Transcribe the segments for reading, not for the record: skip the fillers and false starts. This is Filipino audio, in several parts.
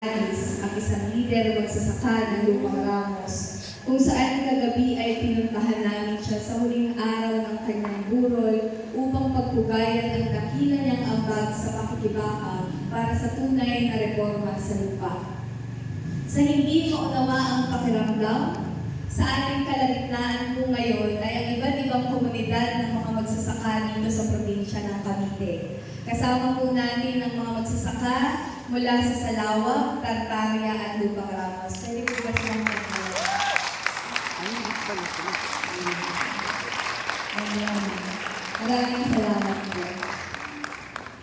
Ang isang lider magsasaka ng Lupang Ramos, kung saan kagabi ay pinuntahan namin siya sa huling araw ng kanyang burol upang pagpugayan ang dakila niyang ambag sa pakikibaka para sa tunay na reforma sa lupa. Sa hindi maunawa ang pakiramdam, sa ating kalagitnaan po ngayon ay ang iba't ibang komunidad ng mga magsasaka dito sa probinsya ng Cavite. Kasama po natin ang mga magsasaka mula sa Salawag, Tartaria at Lupang Ramos. Pwede po ba silang magkakaroon? Maraming salamat po.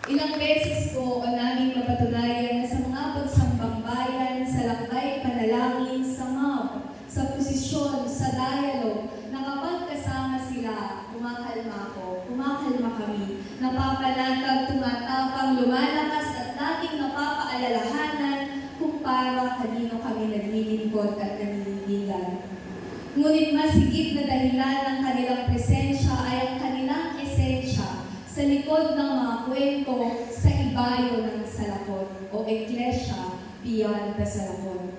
Ilang beses po namin napatunayan na sa mga pagsambang bayan, sa lakbay panalangin, sa MAP, sa posisyon, sa dialogue, na kapag kasama sila, kumakalma ko, kumakalma kami, napapanatag, tumatapang, lumalakas at dating napapaalalahanan kung para kanino kami naglilingkod at naninindigan. Ngunit mas higit na dahilan ng kanilang presensya ay ang kanilang esensya sa likod ng mga kwento sa ibayo ng Salakot o Iglesia Beyond the Salakot.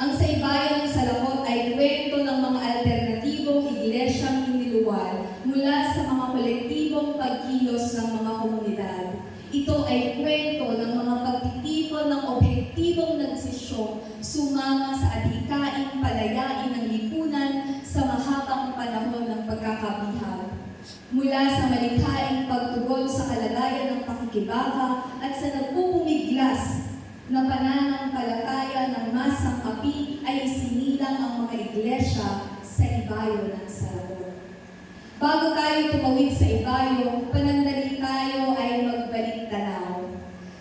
Ang sa ibayo ng Salakot ay kwento ng mga alternatibong iglesyang iniluwal mula sa mga kolektibong pagkilos ng mga komunidad. Ito ay kwento ng mga pagtitipon ng objektibong nagsisyong sumama sa adhikaing palayain ng lipunan sa mahabang panahon ng pagkakabihag. Mula sa malikhaing pagtugon sa kalagayan ng pakikibaka at sa nagpupumiglas na pananampalataya ng masang api ay isinilang ang mga iglesia sa ibayo ng Salakot. Bago tayo tumawid sa ibayo, panandali tayo ay magbalik tanaw.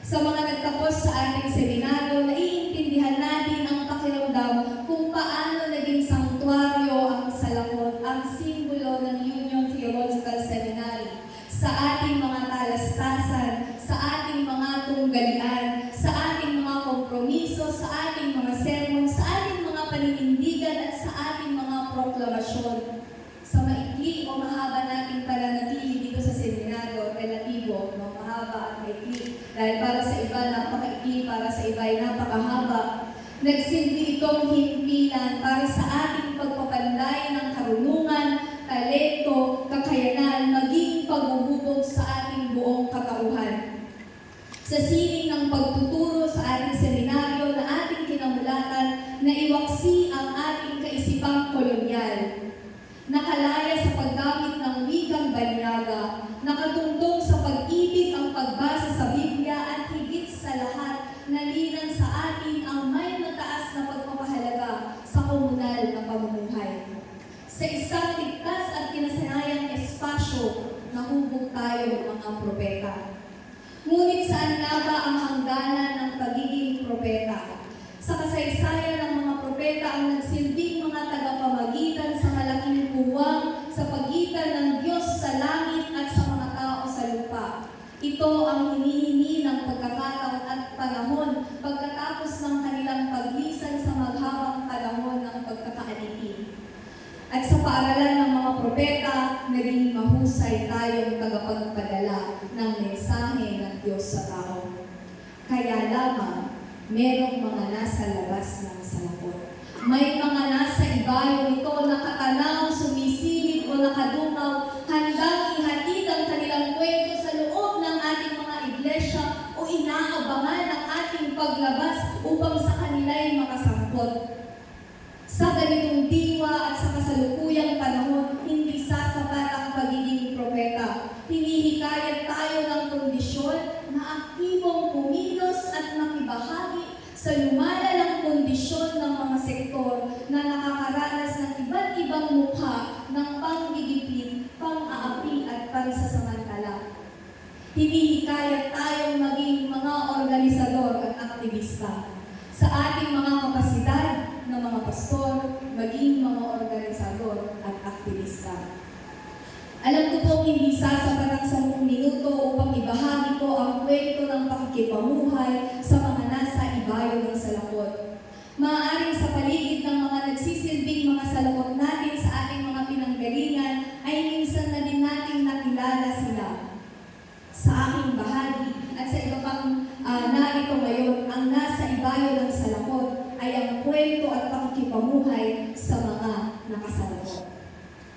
Sa mga nagtapos sa ating seminaryo, naiintindihan natin ang pakiramdam kung paano naging sanktuaryo ang Salakot, ang simbolo ng Union Theological Seminary sa ating mga talastasan, sa ating mga tunggalian, sa ating mga kompromiso, sa ating mga sermon, sa ating mga paninindigan at sa ating mga proklamasyon. Sa maikli o mahaba nating pananatili dito sa seminaryo, relatibo, no? Mahaba at maikli. Dahil para sa iba, napakaikli, para sa iba ay napakahaba. Nagsilbi itong himpilan para sa ating pagpapanday ng karunungan, talento, kakayanan, maging pagbububog sa ating buong katauhan. Sa sining ng pagtuturo sa ating seminaryo na ating kinamulatan na iwaksi ang ating kaisipang kolonyal. Nakalaya sa paggamit ng wikang banyaga, nakatungtong sa pag-ibig ang pagbasa sa Biblia at higit sa lahat, nalinan sa atin ang may mataas na pagpapahalaga sa komunal na pamumuhay. Sa isang ligtas at kinasanayang espasyo, nahubog tayo mga propeta. Ngunit saan nga ba ang hangganan ng pagiging propeta? Sa kasaysayan ng mga propeta ang nagsilbing mga tagapamagitan sa malaking puwang sa pagitan ng Diyos sa langit at sa mga tao sa lupa. Ito ang hinihingi ng pagkakataon at panahon pagkatapos ng kanilang paglisan sa maghabang panahon ng pagkakaalitin. At sa paaralan ng mga propeta, naging mahusay tayong tagapagpadala ng mensahe ng Diyos sa tao. Kaya lamang, merong mga nasa labas ng Salakot. May mga nasa ibayo nito nakatanaw, sumisilip o nakadungaw, handang ihatid ang kanilang kwento sa loob ng ating mga iglesia o inaabangan ang ating paglabas upang sa kanila'y makasangkot. Sa ganitong diwa at sa kasalukuyang panahon, hindi sasapat ang pagiging propeta. Hinihikayat tayo ng kondisyon na aktibong kumilos at makibahagi sa lumalalang kondisyon ng mga sektor na nakakaranas ng iba't ibang mukha ng panggigipit, pang-aapi at pansasamantala. Hinihikayat tayong maging mga organisador at aktivista sa ating mga kapasidad ng mga pastor, maging mga organisador at aktivista. Alam ko po hindi sasapat ang 10 minuto upang ibahagi ko ang kwento ng pakikipamuhay sa mga nasa ibayo ng Salakot. Maaaring sa paligid ng mga nagsisilbing mga salakot natin sa ating mga pinanggalingan ay minsan na din nating nakilala sila. Sa aking bahagi at sa iba pang narito ngayon, ang nasa ibayo ng salakot ay ang kwento at pakikipamuhay sa mga nakasalakot.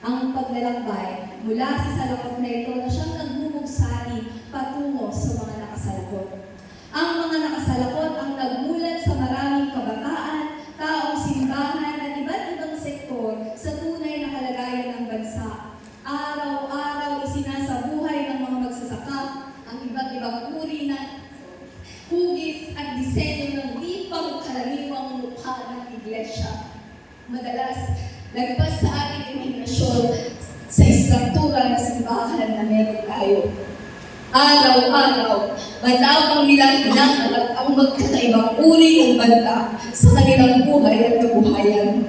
Ang paglalakbay mula sa salakot na ito na siyang nagmumugsani patungo sa mga nakasalakot. Ang mga nakasalakot ang nagmulat sa maraming kabataan, taong simbahan at iba't ibang sektor sa tunay na kalagayan ng bansa. Araw-araw isinasabuhay ng mga magsasaka ang iba't ibang uri ng hugis at disenyo ng di pangkaraniwang mukha ng iglesia. Madalas, lagpas sa ating imahinasyon sa istruktura ng simbahan na meron tayo. Araw-araw, matapang nilang hinahanap ang magkakaibang uri ng banta sa kanilang buhay at kabuhayan.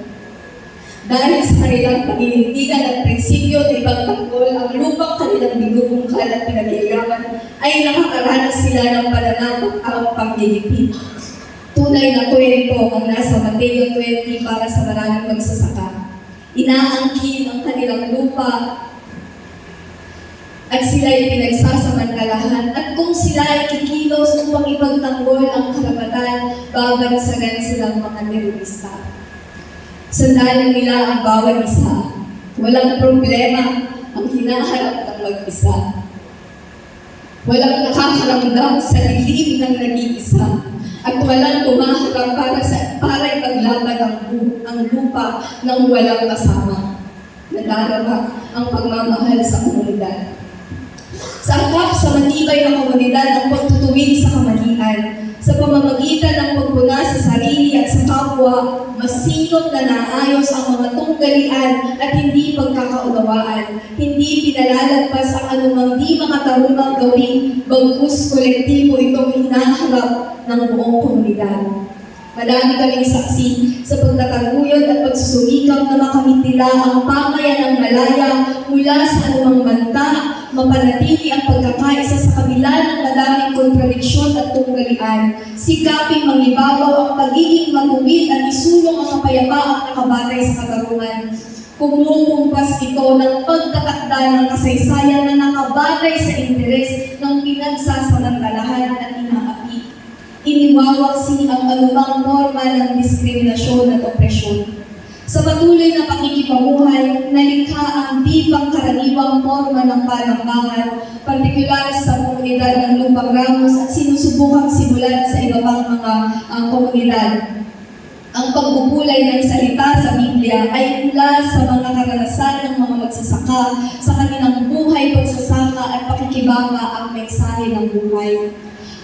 Dahil sa kanilang paninindigan at prinsipyo na ipagtanggol ang lupang kanilang binubungkal at pinaghihirapan, ay nakakaranas sila ng pananakot at pagdidipit. Tunay na kwento ang nasa Mateo 20 para sa maraming magsasaka. Inaangkin ang kanilang lupa at sila ay pinagsasamantalahan, at kung sila ay kikilos upang ipagtanggol ang karapatan, babansagan silang mga terorista. Sandalan nila ang bawat isa. Walang problema ang hinaharap ng mag-isa. Walang nakakaramdam sa dilim ng nag-iisa. At walang tumaharap para ipaglaban ang lupa ng walang kasama. Nadarama ang pagmamahal sa komunidad. Sangkap sa matibay na komunidad ang pagtutuwid sa kamalian. Sa pamamagitan ng pagpuna sa sarili at sa kapwa, masinop na naayos ang mga tunggalian at hindi pagkakaunawaan. Hindi pinalalagpas ang anumang di makatarungang gawin, bagkus kolektibo itong hinaharap ng buong komunidad. Marami kaming saksi sa pagtataguyod at pagsusumikap na makamit nila ang pamayanang malaya mula sa anumang banta, mapanatili ang pagkakaisa sa kabila ng madaming kontradiksyon at tunggalian, sikaping mangibabaw ang pagiging matuwid at isulong ang kapayapaang nakabatay sa katarungan. Kumukumpas ito ng pagtatakda ng kasaysayan na nakabatay sa interes ng pinagsasamantalahan at inaapi. Iniwawaksi ang anumang forma ng diskriminasyon at opresyon. Sa patuloy na pakikipamuhay, nalikha ang di pangkaraniwang forma ng palambangan, partikular sa komunidad ng Lupang Ramos at sinusubukang simulan sa iba pang mga komunidad. Ang pagbubulay ng salita sa Biblia ay mula sa mga karanasan ng mga magsasaka sa kanilang buhay, pagsasaka at pakikibaka ang mensahe ng buhay.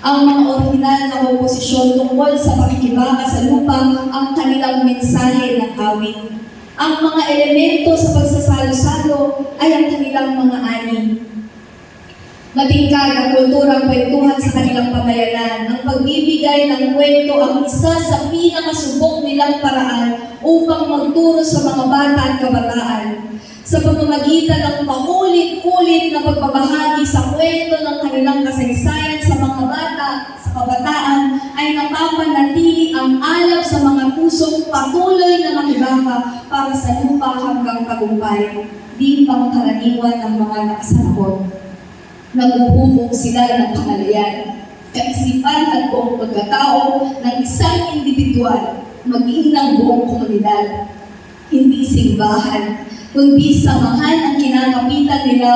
Ang mga orihinal na komposisyon tungkol sa pakikibaka sa lupa ang kanilang mensahe ng awit. Ang mga elemento sa pagsasalo-salo ay ang kanilang mga ani. Matingkad ang kulturang kwentuhan sa kanilang pamayanan. Ang pagbibigay ng kwento ang isa sa pinakasubok nilang paraan upang magturo sa mga bata at kabataan. Sa pamamagitan ng paulit-ulit na pagbabahagi sa kwento ng kanilang kasaysayan sa mga bata, sa kabataan, ay napapanatili ang alab sa mga pusong patuloy na makibaka para sa lupa hanggang tagumpay, di pangkaraniwan ng mga nakasalakot. Nabubuhok sila ng kamalayan, kaisipan at buong pagkatao ng isang individual, maging ng buong komunidad. Hindi simbahan, kundi samahan ang kinakapitan nila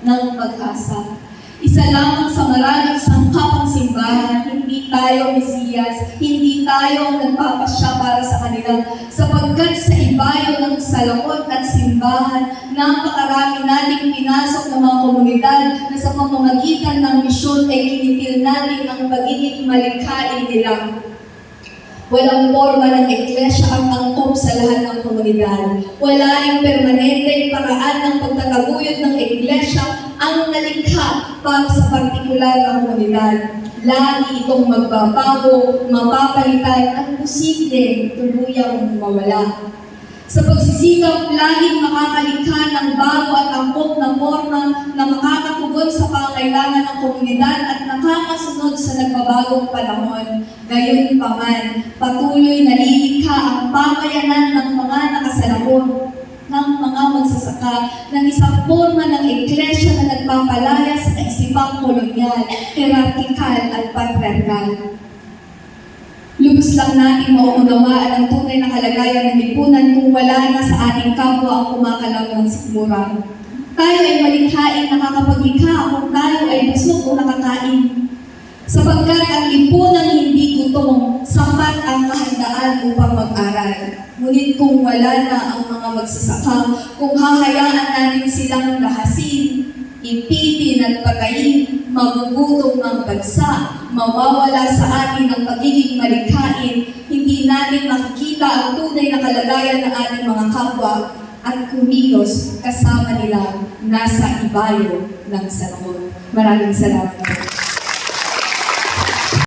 ng pag-asa. Isa lamang sa maraming sangkapang simbahan, hindi tayo Mesiyas, hindi tayo nagpapasya para sa kanila, sapagkat sa ibayo ng salakot at simbahan, napakarami nating pinasok ng mga komunidad na sa pamamagitan ng misyon ay kinitil natin ang pagiging malikhain nila. Walang forma ng iglesia ang angkop sa lahat ng komunidad. Wala ring permanenteng paraan ng pagtataguyod ng iglesia ang nalikha para sa partikular na komunidad. Lagi itong magbabago, mapapalitan at posibleng tuluyang mawala. Sa pagsisikap, laging makakalikha ng bago at angkop na forma na makakatugon sa pangailangan ng komunidad at nakakasunod sa nagbabagong panahon. Gayunpaman, patuloy na lilikha ang pamayanan ng mga nakasalakot, ng mga magsasaka, ng isang forma ng iglesia na nagpapalaya sa kaisipang kolonyal, hierarchikal at patriarkal. Lubos lang natin mauunawaan ang tunay na kalagayan ng lipunan kung wala na sa ating kapwa ang kumakalaw ng sikmura. Tayo ay malikhaing nakakapaglikha kung tayo ay busog o nakakain. Sapagkat ang lipunan hindi gutom, sapat ang kahandaan upang mag-aral. Ngunit kung wala na ang mga magsasaka, kung hahayaan natin silang lahasin, ipitin at patayin, magugutom ang bansa, mawawala sa atin ang pagiging malikhain, hindi natin makikita ang tunay na kalagayan ng ating mga kapwa at kumilos kasama nila nasa ibayo ng sanahon. Maraming salamat.